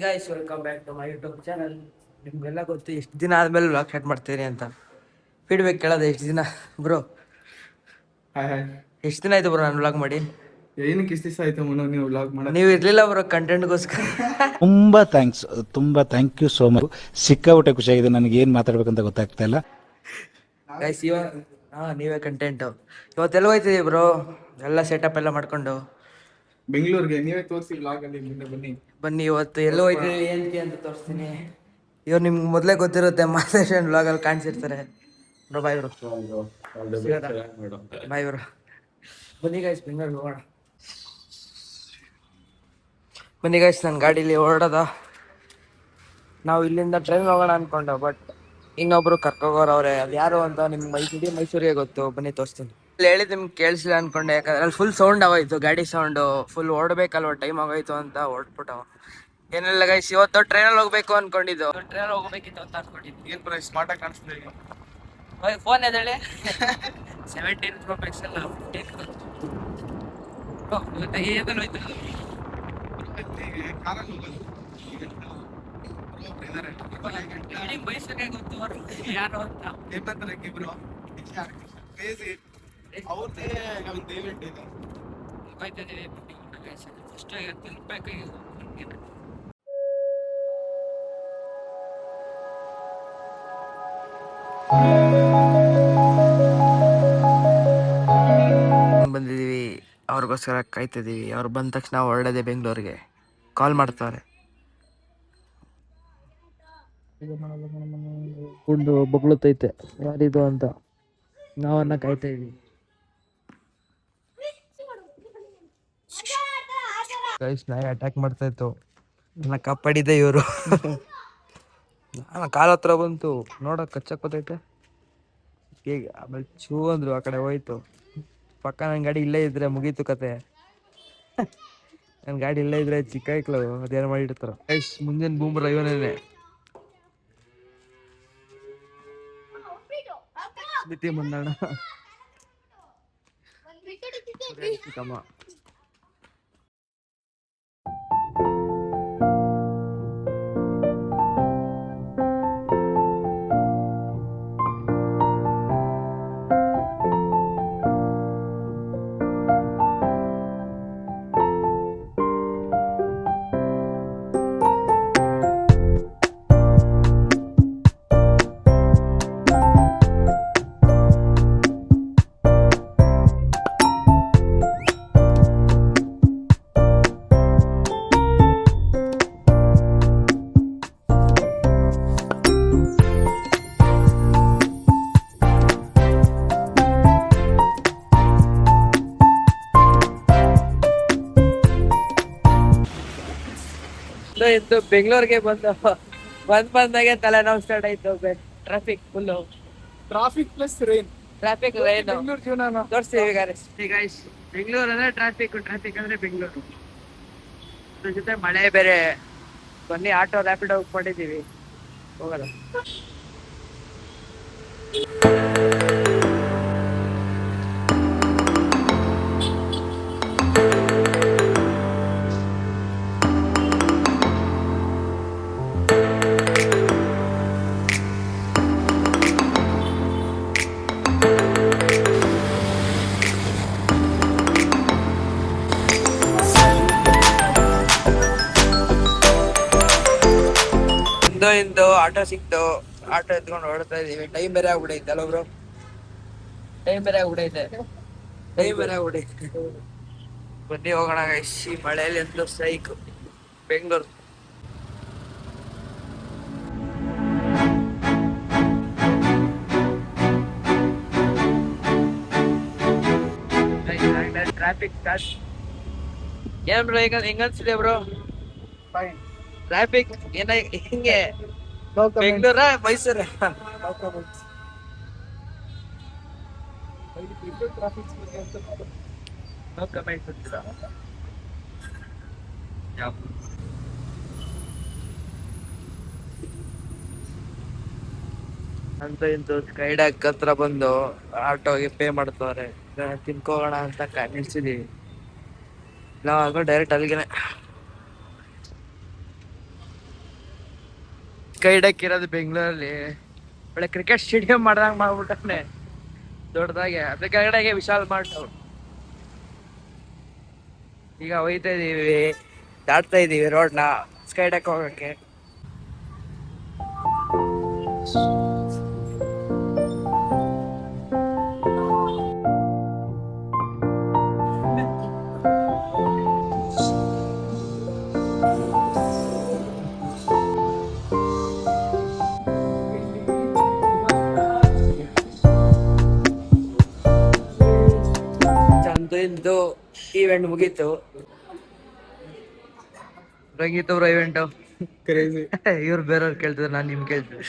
Guys welcome back to my YouTube channel. ನಿಮ್ಗೆಲ್ಲ ಗೊತ್ತು ಎಷ್ಟು ದಿನ ಆದಮೇಲೆ ವ್ಲಾಗ್ ಸ್ಟಾರ್ಟ್ ಮಾಡ್ತೀರಿ ಅಂತ ಫೀಡ್ಬ್ಯಾಕ್ ಕೇಳೋದು. ಎಷ್ಟು ದಿನ ಬ್ರೋ? Hi hi. ಎಷ್ಟು ದಿನ ಆಯ್ತು ಬ್ರೋ ನಾನು ವ್ಲಾಗ್ ಮಾಡಿ? ಏನಕ್ಕೆ ಇಷ್ಟು ದಿವಸ ಆಯ್ತು ಮುನ್ನ ನೀವು ವ್ಲಾಗ್ ಮಾಡಿ? ನೀವು ಇರಲಿಲ್ಲ ಬ್ರೋ ಕಂಟೆಂಟ್ಗೋಸ್ಕರ. ತುಂಬಾ ಥ್ಯಾಂಕ್ಸ್, ತುಂಬಾ ಥ್ಯಾಂಕ್ ಯು ಸೋ ಮಚ್. ಸಿಕ್ಕಾಪಟ್ಟೆ ಖುಷಿಯಾಗಿದೆ. ನನಗೆ ಏನು ಮಾತಾಡ್ಬೇಕಂತ ಗೊತ್ತಾಗ್ತಾ ಇಲ್ಲ. ಗೈಸ್ ನೀವೇ ಕಂಟೆಂಟು. ಇವತ್ತೆಲ್ಲ ಹೋಯ್ತಿದ್ದೀವಿ ಬ್ರೋ? ಎಲ್ಲ ಸೆಟಪ್ ಎಲ್ಲ ಮಾಡ್ಕೊಂಡು ಬೆಂಗಳೂರಿಗೆ ನೀವೇ ತೋರಿಸಿ ವ್ಲಾಗಲ್ಲಿ. ಮುಂದೆ ಬನ್ನಿ ಬನ್ನಿ. ಇವತ್ತು ಎಲ್ಲ ಹೋಯ್ತಿದ್ದೀವಿ ಏನಕ್ಕೆ ಅಂತ ತೋರಿಸ್ತೀನಿ. ಇವ್ರು ನಿಮ್ಗೆ ಮೊದಲೇ ಗೊತ್ತಿರುತ್ತೆ, ಮಾಸ್ಟರ್ ವ್ಲಾಗಲ್ಲಿ ಕಾಣಿಸಿರ್ತಾರೆ bro. Bye bro. Bye bro. ಬನ್ನಿ ಗೈಸ್ ಬೆಂಗಳೂರಿಗೆ ಹೋಗೋಣ. ಬನ್ನಿ ಗೈಸ್, ನನ್ನ ಗಾಡೀಲಿ ಹೊರಡೋದ. ನಾವು ಇಲ್ಲಿಂದ ಟ್ರೈನ್ ಹೋಗೋಣ ಅಂದ್ಕೊಂಡು, ಬಟ್ ಇನ್ನೊಬ್ರು ಕರ್ಕೋಗೋರವ್ರೆ. ಅದು ಯಾರು ಅಂತ ನಿಮ್ಗೆ ಮೈಸೂರಿಗೆ ಗೊತ್ತು. ಬನ್ನಿ ತೋರಿಸ್ತೀನಿ. ಇಲ್ಲಿ ಹೇಳಿದ್ ನಿಮ್ಗೆ ಕೇಳಿಸಿಲ್ಲ ಅನ್ಕೊಂಡೆ, ಯಾಕಂದ್ರೆ ಅಲ್ಲಿ ಫುಲ್ ಸೌಂಡ್ ಆಗೋಯ್ತು, ಗಾಡಿ ಸೌಂಡು ಫುಲ್. ಓಡಬೇಕಲ್ವ, ಟೈಮ್ ಆಗೋಯ್ತು ಅಂತ ಹೊರಟ್ಬಿಟ್ಟವ. ಏನಿಲ್ಲ ಗೈಸ್, ಇವತ್ತು ಟ್ರೈನಲ್ಲಿ ಹೋಗ್ಬೇಕು ಅನ್ಕೊಂಡಿದ್ದು. ಟ್ರೈನಲ್ಲಿ ಹೋಗ್ಬೇಕಿತ್ತು ಅಂತ ಅನ್ಕೊಂಡಿದ್ದು. ಏನು ಪ್ರ ಸ್ಮಾರ್ಟ್ ಆಗಿ ಕಾಣಿಸ್ತಿದೆ ಈಗ. ಫೋನ್ ಎದೇಳಿ 17 Pro Pixel 15 ಏನೇನೋಯ್ತು. ಮೈಸೂರಿಗೆ ಗೊತ್ತು ಯಾರು ಅಂತ. ಇಬ್ರು ಕ್ರೇಜಿ ಅವ್ರದ್ದೇ ಒಂದು ಈವೆಂಟ್ ಇದೆ. ಫಸ್ಟ್ 10 ರೂಪಾಯಿ ಬಂದಿದ್ದೀವಿ. ಅವ್ರಿಗೋಸ್ಕರ ಕಾಯ್ತಿದ್ದೀವಿ. ಅವ್ರು ಬಂದ ತಕ್ಷಣ ಹೊರಡದೆ ಬೆಂಗಳೂರಿಗೆ. ಕಾಲ್ ಮಾಡ್ತಾರೆ. ಫುಡ್ ಬೊಗ್ಳುತ್ತೈತೆ ಯಾರಿದು ಅಂತ ನಾವನ್ನ ಕಾಯ್ತಾ ಇದೀವಿ. ಗೈಸ್ ನಾಯಿ ಅಟ್ಯಾಕ್ ಮಾಡ್ತಾ ಇತ್ತು, ನನ್ನ ಕಾಪಾಡಿದ್ದೆ ಇವರು. ನಾನು ಕಾಲ ಹತ್ರ ಬಂತು, ನೋಡಕ್ ಕಚ್ಚಕ್ಕೋತೈತೆ. ಹೇಗೆ ಆಮೇಲೆ ಚೂ ಅಂದ್ರು, ಆ ಕಡೆ ಹೋಯ್ತು. ಪಕ್ಕ ನನ್ನ ಗಾಡಿ ಇಲ್ಲೇ ಇದ್ರೆ ಮುಗೀತು ಕತೆ. ನನ್ನ ಗಾಡಿ ಇಲ್ಲೇ ಇದ್ರೆ ಚಿಕ್ಕ ಐಕ್ಳು ಅದೇನು ಮಾಡಿರ್ತಾರ. ಗೈಸ್ ಮುಂದಿನ ಬೂಮ್ರ ಇವನೇನೆ. ಸ್ಮಿತಿ ಮಂದಣ್ಣ ತಮ್ಮ. ಇತ್ತು ಬೆಂಗಳೂರಿಗೆ ಬಂದಾಗೆ ತಲೆನೋವು ಸ್ಟಾರ್ಟ್ ಆಯ್ತು. Traffic full. Traffic plus rain. Traffic rain Bengaluru ಜೀವನ ತೋರಿಸ್ತೀವಿ ಗೈಸ್. ಬೆಂಗಳೂರು ಅಂದ್ರೆ ಟ್ರಾಫಿಕ್ ಅಂದ್ರೆ ಬೆಂಗಳೂರು. ಅದ್ರ ಜೊತೆ ಮಳೆ ಬೇರೆ. ಬನ್ನಿ ಆಟೋ ರ್ಯಾಪಿಡೋ ಮಾಡಿದ್ದೀವಿ, ಹೋಗಲ್ಲ. ಇಂದು ಆಟೋ ಸಿಕ್ತು, ಆಟೋ ಎತ್ಕೊಂಡು ಹೊರಡ್ತಾ ಇದೀವಿ. ಟೈಮ್ ಬೇರೆ ಆಗ್ಬಿಡೈತೆ ಅಲ್ಲ ಬ್ರೋ? ಟೈಮ್ ಬೇರೆ ಆಗ್ಬಿಡೈತೆ. ಬನ್ನಿ ಹೋಗೋಣ ಗೈಸ್. ಈ ಮಳೆಯಲ್ಲಿ ಅಂತೂ ಸೈಕ್ ಬೆಂಗಳೂರು. ಟ್ರಾಫಿಕ್ ಏನ್ ಬ್ರೋ ಹೆಂಗನ್ಸಿದೆ ಬ್ರೋ ಟ್ರಾಫಿಕ್? ಹಿಂಗೆ ಬೆಂಗಳೂರ ಮೈಸೂರ? ಅಂತ ಇಂತ ಸ್ಕೈಡಾಕ್ ಹತ್ರ ಬಂದು ಆಟೋಗೆ ಪೇ ಮಾಡ್ತವ್ರೆ. ತಿನ್ಕೋಗೋಣ ಅಂತ ನಿಲ್ಸಿದೀವಿ. ನಾವು ಡೈರೆಕ್ಟ್ ಅಲ್ಲಿಗೆನೆ ಸ್ಕೈಡಕ್ ಇರೋದು ಬೆಂಗಳೂರಲ್ಲಿ ಒಳ್ಳೆ ಕ್ರಿಕೆಟ್ ಸ್ಟೇಡಿಯಂ ಮಾಡ್ದಂಗ್ ಮಾಡ್ಬಿಟ್ಟಾನೆ ದೊಡ್ಡದಾಗೆ. ಅದ್ರ ಕೆಳಗಡೆಗೆ ವಿಶಾಲ್ ಮಾರ್ಟ್. ಈಗ ಹೋಯ್ತಾ ಇದೀವಿ, ದಾಟ್ತಾ ಇದೀವಿ ರೋಡ್ನ ಸ್ಕೈಡಕ್ ಹೋಗಕ್ಕೆ. ಚಂದು ಇಂದು ಈವೆಂಟ್ ಮುಗೀತು. ರಂಗಿತ್ತು ಬ್ರೋ ಇವೆಂಟು. ಕ್ರೇಜಿ ಇವ್ರು ಬೇರೆಯವ್ರು ಕೇಳ್ತಿದ್ರು, ನಾನು ನಿಮ್ ಕೇಳ್ತಿದ್ದೆ.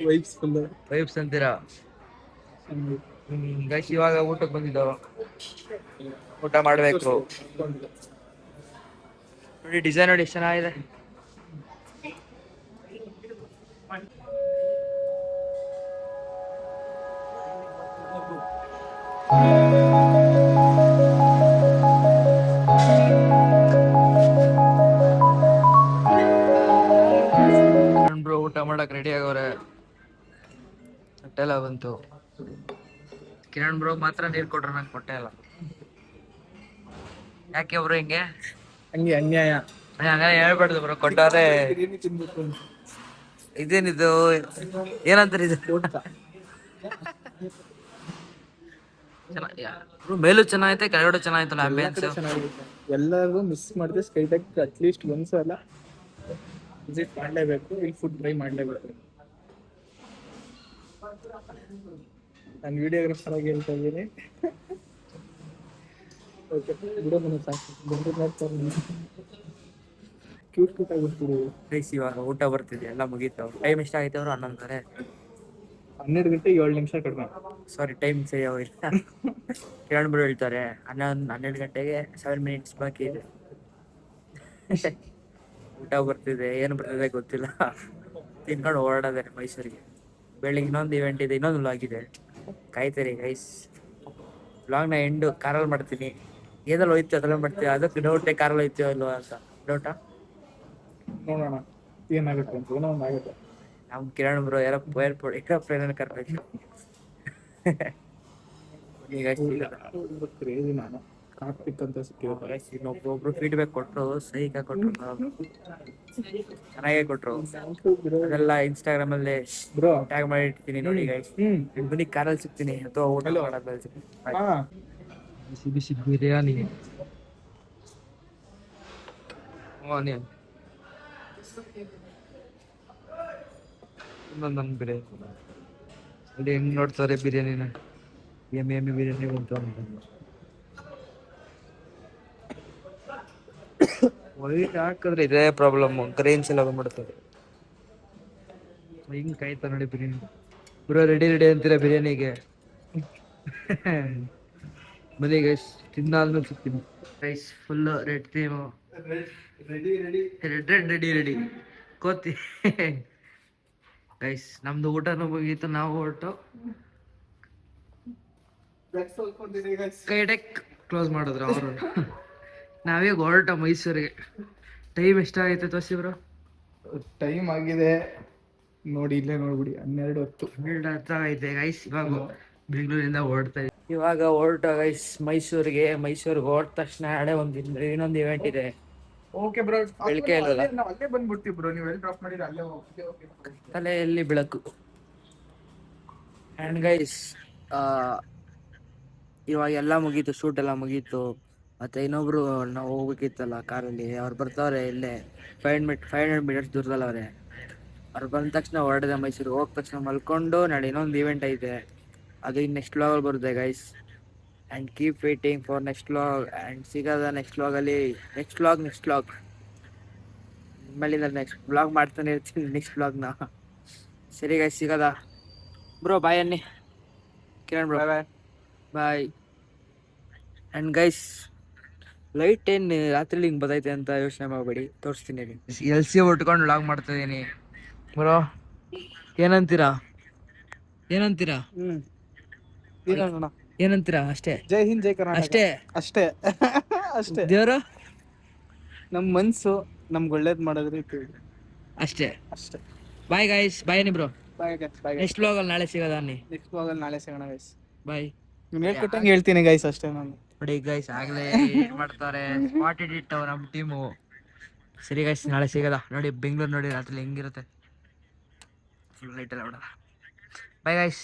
Vibes full. ವೈಬ್ಸ್ ಅಂತೀರಾ? ಗೈಸ್ ಇವಾಗ ಊಟಕ್ಕೆ ಬಂದಿದ್ದು, ಊಟ ಮಾಡ್ಬೇಕು. ನೋಡಿ ಡಿಸೈನ್ ನೋಡಿ ಎಷ್ಟು ಚೆನ್ನಾಗಿದೆ. ಬ್ರೋ ಊಟ ಮಾಡಕ್ ರೆಡಿ ಆಗವ್ರೆ. ಹೊಟ್ಟೆಲ್ಲ ಬಂತು. ಕಿರಣ್ ಬ್ರೋ ಮಾತ್ರ ನೀರ್ ಕೊಟ್ರೆ ನಂಗೆ ಕೊಟ್ಟೆ ಇಲ್ಲ. ಯಾಕೆ ಬ್ರೋ ಹಿಂಗೆ? ಹಂಗೆ ಅನ್ಯಾಯ. ಹಂಗಾರೆ ಹೇಳ್ಬಾರ್ದು ಬ್ರೋ, ಕೊಟ್ಟಾರೆ. ಬಿರಿಯಾನಿ ತಿನ್ಬೇಕು ಅಂತ. ಇದೇನಿದು, ಏನಂತಾರೆ ಇದು? ಮೇಲೂ ಚೆನ್ನಾಗೈತೆ, ಕೆಳಗಡೆ ಚೆನ್ನಾಗಿತ್ತಲ್ಲ ಆಂಬಿಯನ್ಸ್. ಚೆನ್ನಾಗಿರುತ್ತೆ. ಎಲ್ಲರಿಗೂ ಮಿಸ್ ಮಾಡಿದ್ರೆ ಸ್ಕೈಟೆಕ್ ಅಟ್ಲೀಸ್ಟ್ ಒಂದ್ಸಲ ವಿಸಿಟ್ ಮಾಡಲೇಬೇಕು. ಇಲ್ಲಿ ಫುಡ್ ಟ್ರೈ ಮಾಡಲೇಬೇಕು. ನಾನು ವಿಡಿಯೋಗ್ರಾಫರ್ ಆಗಿ ಹೇಳ್ತಾ ಇದ್ದೀನಿ. ಓಕೆ ವಿಡಿಯೋ ಬಂದು ಸಾಕು. ಬಂದು ನೋಡ್ತಾರೆ ಕ್ಯೂಟ್ ಕ್ಯೂಟ್ ಆಗಿರ್ತೀವಿ. ಗೈಸ್ ಇವಾಗ ಊಟ ಬರ್ತಿದೆ, ಎಲ್ಲ ಮುಗೀತು. ಟೈಮ್ ಎಷ್ಟ ಆಗೈತೆ ಅವರು? 11:30. 12 ಗಂಟೆ 7 ನಿಮಿಷ ಕಡಿಮೆ. ಸಾರಿ ಟೈಮ್ ಸರಿ ಹೋಗಿಲ್ಲ. ಕಿರಣ್ ಬ್ರೋ ಹೇಳ್ತಾರೆ 12 ಗಂಟೆಗೆ 7 ಮಿನಿಟ್ಸ್ ಬಾಕಿ ಇದೆ. ಊಟ ಬರ್ತಿದೆ, ಏನು ಬರ್ತಿದೆ ಗೊತ್ತಿಲ್ಲ. ತಿನ್ಕೊಂಡು ಓಡಾಡೋದೆ ಮೈಸೂರಿಗೆ. ಬೆಳಿಗ್ಗೆ ಇನ್ನೊಂದು ಇವೆಂಟ್ ಇದೆ, ಇನ್ನೊಂದು ವ್ಲಾಗ್ ಇದೆ, ಕಾಯ್ತೀರಿ ಗೈಸ್. ವ್ಲಾಗ್ನ ಎಂಡು ಕಾರಲ್ಲಿ ಮಾಡ್ತೀನಿ. ಏನಲ್ಲಿ ಹೋಯ್ತು ಅದ್ರಲ್ಲಿ ಮಾಡ್ತೀವಿ. ಅದಕ್ಕೆ ಡೌಟೇ ಕಾರಲ್ಲಿ ಹೋಯ್ತೀವೋ ಅಲ್ವಾ ಅಂತ ಡೌಟಾ. ನೋಡೋಣ ಏನಾಗುತ್ತೆ ಅಂತ. ಏನೋ ಒಂದು ಆಗುತ್ತೆ. ನಮ್ ಕಿರಣ್ ಬ್ರೋ ಏರೋಪ್ಲೇನ್ ಕರ್ಬೇಕು. ಈಗ ಕ್ರೇಜಿ. ನಾನು ಕಾರ್ತಿಕ್ ಅಂತ ಸಿಕ್ಕಿದ್ರು. ಒಬ್ರು ಫೀಡ್ಬ್ಯಾಕ್ ಕೊಟ್ರು, ಸೈಕ ಕೊಟ್ರು, ಚೆನ್ನಾಗೇ ಕೊಟ್ರು. ಅದೆಲ್ಲ ಇನ್ಸ್ಟಾಗ್ರಾಮ್ ಅಲ್ಲಿ ಬ್ರೋ ಟ್ಯಾಗ್ ಮಾಡಿ ಇಡ್ತೀನಿ ನೋಡಿ ಗೈಸ್. ಬನ್ನಿ ಕಾರಲ್ಲಿ ಸಿಗ್ತೀನಿ ಅಥವಾ ಊಟ ಮಾಡೋದ್ರಲ್ಲಿ ಸಿಗ್ತೀನಿ. ಬಿಸಿ ಬಿಸಿ ಬಿರಿಯಾನಿ. ಇನ್ನೊಂದು ಬಿರಿಯಾನಿ ಅಲ್ಲಿ ಹೆಂಗ್ ನೋಡ್ತಾರೆ ಬಿರಿಯಾನಿನ. ಎಮ್ಮೆ ಬಿರಿಯಾನಿ ಬಂತು ಅಂತ. ವೈಟ್ ಹಾಕಿದ್ರೆ ಇದೇ ಪ್ರಾಬ್ಲಮ್, ಗ್ರೈನ್ಸ್ ಎಲ್ಲ ಬಂದ್ಬಿಡ್ತದೆ. ಹಿಂಗ್ ಕಾಯ್ತಾ ನೋಡಿ ಬಿರಿಯಾನಿ. ಪೂರ ರೆಡಿ ಅಂತೀರಾ ಬಿರಿಯಾನಿಗೆ. ಬನ್ನಿ ಗೈಸ್, ತಿನ್ನಾದ್ಮೇಲೆ ಸಿಗ್ತೀನಿ guys. Full red theme, ready ಕೋತಿ. ಗೈಸ್ ನಮ್ದು ಊಟನೂ ಮುಗೀತು, ನಾವು ಹೊರಟು ಸ್ಕೈಟೆಕ್ ಕ್ಲೋಸ್ ಮಾಡಿದ್ರು ಅವರು. ನಾವೀಗ ಹೊರಟ ಮೈಸೂರಿಗೆ. ಟೈಮ್ ಎಷ್ಟಾಗೈತೆ ತೋರಿಸಿ ಬ್ರೋ? ಟೈಮ್ ಆಗಿದೆ ನೋಡಿ, ಇಲ್ಲೇ ನೋಡ್ಬಿಡಿ 12:10. 12 ಆಗೈತೆ ಗೈಸ್. ಇವಾಗ ಬೆಂಗಳೂರಿಂದ ಹೊರಡ್ತಾ ಇದ್ದೀವಿ. ಇವಾಗ ಹೊರಟ ಗೈಸ್ ಮೈಸೂರಿಗೆ ಹೊರಟ ತಕ್ಷಣ ಇನ್ನೊಂದು ಇವೆಂಟ್ ಇದೆ. ಓಕೆ ಬ್ರೋ, ಬೆಳಗ್ಗೆ ಇಲ್ವಲ್ಲ? ನಾವು ಅಲ್ಲೇ ಬಂದ್ಬಿಡ್ತೀವಿ ಬ್ರೋ. ನೀವು ಎಲ್ಲಿ ಡ್ರಾಪ್ ಮಾಡಿದ್ರೆ ಅಲ್ಲೇ ಹೋಗ್ತೀವಿ. ತಲೆಯಲ್ಲಿ ಬೆಳಕು. ಆ್ಯಂಡ್ ಗೈಸ್ ಇವಾಗ ಎಲ್ಲ ಮುಗೀತು, ಶೂಟ್ ಎಲ್ಲ ಮುಗೀತು. ಮತ್ತೆ ಇನ್ನೊಬ್ರು ನಾವು ಹೋಗ್ಬೇಕಿತ್ತಲ್ಲ ಕಾರಲ್ಲಿ, ಅವ್ರು ಬರ್ತಾವ್ರೆ ಇಲ್ಲೇ 500 ಮೀಟರ್ಸ್ ದೂರದಲ್ಲಿ ಅವ್ರೆ. ಅವ್ರು ಬಂದ ತಕ್ಷಣ ಹೊರಡಿದೆ ಮೈಸೂರು. ಹೋದ ತಕ್ಷಣ ಮಲ್ಕೊಂಡು ನಾಳೆ ಇನ್ನೊಂದು ಇವೆಂಟ್ ಐತೆ, ಅದು ಇನ್ನು ನೆಕ್ಸ್ಟ್ ವ್ಲಾಗಲ್ಲಿ ಬರುತ್ತೆ guys. And keep waiting for next vlog. And ಸಿಗೋದ ನೆಕ್ಸ್ಟ್ ವ್ಲಾಗಲ್ಲಿ. ನೆಕ್ಸ್ಟ್ ವ್ಲಾಗ್ ನಿಮ್ಮಲ್ಲಿಂದ ನೆಕ್ಸ್ಟ್ ವ್ಲಾಗ್ ಮಾಡ್ತಾನೆ ಇರ್ತೀನಿ, ನೆಕ್ಸ್ಟ್ ವ್ಲಾಗ್ನ. ಸರಿ ಗೈಸ್, ಸಿಗೋದ ಬ್ರೋ. ಬಾಯ್ ಅನ್ನಿ Kiran bro. Bye. And guys light ಏನು ರಾತ್ರಿ ಹಿಂಗೆ ಬರ್ತೈತೆ ಅಂತ ಯೋಚನೆ ಮಾಡಬೇಡಿ, ತೋರಿಸ್ತೀನಿ. LC ಉಟ್ಕೊಂಡು ವ್ಲಾಗ್ ಮಾಡ್ತಾ ಇದೀನಿ ಬ್ರೋ. ಏನಂತೀರಾ? ಅಷ್ಟೇ. ಜೈ ಹಿಂದ್, ಜೈ ಕರ್ನಾಟಕ. ಅಷ್ಟೇ ಅಷ್ಟೇ. ದೇವರು ನಮ್ಮ ಮನ್ಸು ನಮ್ಗೆ ಒಳ್ಳೇದ್ ಮಾಡಿದ್ರೆ ಅಷ್ಟೇ. Bye guys, bye bro. Bye guys, bye. Next ವ್ಲಾಗಲ್ಲಿ ನಾಳೆ ಸಿಗೋದ ಅನ್ನಿ. ನೆಕ್ಸ್ಟ್ ಬ್ಲಾಗಲ್ಲಿ ನಾಳೆ ಸಿಗೋಣ ಗೈಸ್. ಬಾಯ್. ನೀವು ಹೇಳ್ಕೊಟ್ಟಂಗೆ ಹೇಳ್ತೀನಿ ಗೈಸ್, ಅಷ್ಟೇ ನಾನು. ನೋಡಿ ಗೈಸ್, ಆಗ್ಲೇ ಮಾಡ್ತಾರೆ ಸ್ಪಾಟ್ ಎಡಿಟ್ ನಮ್ಮ ಟೀಮು. ಸರಿ ಗೈಸ್, ನಾಳೆ ಸಿಗೋದ. ನೋಡಿ ಬೆಂಗಳೂರು ನೋಡಿ ರಾತ್ರಿ ಹೆಂಗಿರುತ್ತೆ, ಫುಲ್ ಲೈಟ್ ಎಲ್ಲ ಹೊಡೆದ. Bye guys.